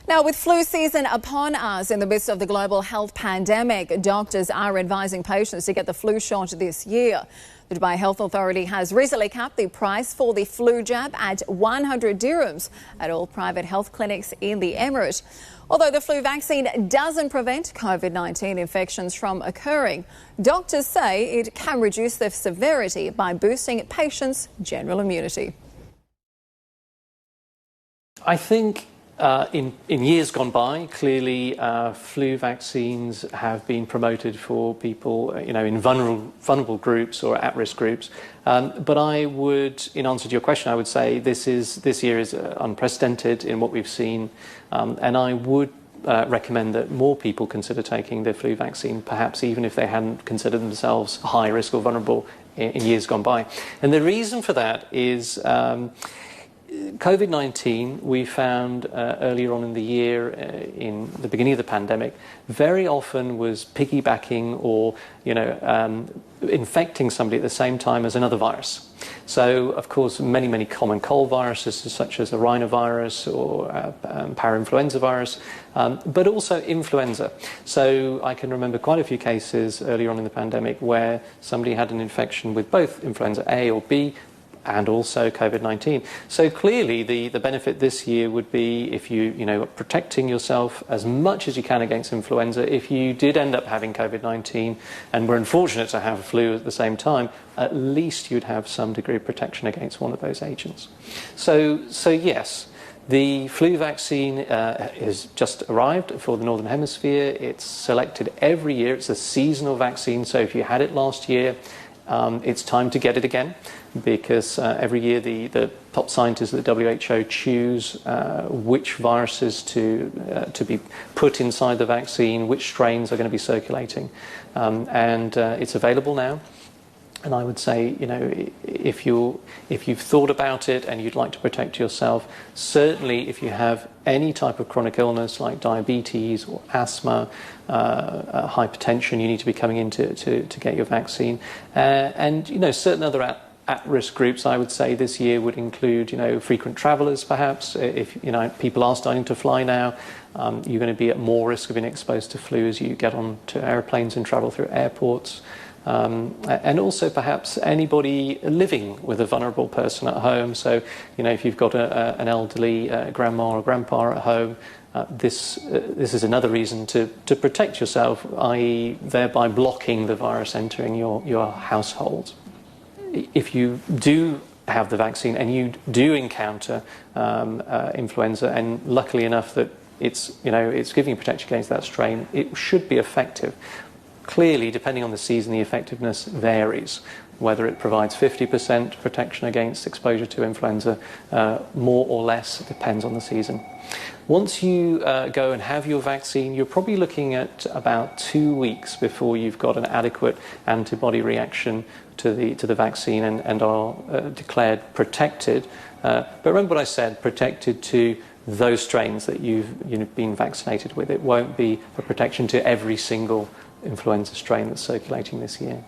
Now, with flu season upon us in the midst of the global health pandemic, doctors are advising patients to get the flu shot this year. The Dubai Health Authority has recently capped the price for the flu jab at 100 dirhams at all private health clinics in the Emirate. Although the flu vaccine doesn't prevent COVID-19 infections from occurring, doctors say it can reduce their severity by boosting patients' general immunity. I think in years gone by, clearly flu vaccines have been promoted for people, in vulnerable groups or at-risk groups. But I would, in answer to your question, I would say this year is unprecedented in what we've seen, and I would recommend that more people consider taking the flu vaccine, perhaps even if they hadn't considered themselves high risk or vulnerable in years gone by. And the reason for that is COVID-19, we found earlier on in the year, in the beginning of the pandemic, very often was piggybacking or, infecting somebody at the same time as another virus. So, of course, many common cold viruses, such as the rhinovirus or parainfluenza virus, but also influenza. So I can remember quite a few cases earlier on in the pandemic where somebody had an infection with both influenza A or B, and also COVID-19. So clearly the benefit this year would be if you protecting yourself as much as you can against influenza. If you did end up having COVID-19 and were unfortunate to have flu at the same time, at least you'd have some degree of protection against one of those agents. So yes, the flu vaccine has just arrived for the Northern Hemisphere. It's selected every year. It's a seasonal vaccine, so if you had it last year, it's time to get it again, because every year the top scientists at the WHO choose which viruses to be put inside the vaccine, which strains are going to be circulating, and it's available now. And I would say, if you've thought about it and you'd like to protect yourself, certainly if you have any type of chronic illness like diabetes or asthma, hypertension, you need to be coming in to get your vaccine. And certain other at-risk groups, I would say this year would include, frequent travellers perhaps. If people are starting to fly now, you're going to be at more risk of being exposed to flu as you get onto airplanes and travel through airports. And also perhaps anybody living with a vulnerable person at home. So, if you've got an elderly grandma or grandpa at home, this is another reason to protect yourself, i.e. thereby blocking the virus entering your household. If you do have the vaccine and you do encounter influenza, and luckily enough that it's giving you protection against that strain, it should be effective. Clearly, depending on the season, the effectiveness varies. Whether it provides 50% protection against exposure to influenza, more or less, depends on the season. Once you go and have your vaccine, you're probably looking at about 2 weeks before you've got an adequate antibody reaction to the vaccine and are declared protected. But remember what I said, protected to those strains that you've been vaccinated with. It won't be a protection to every single influenza strain that's circulating this year.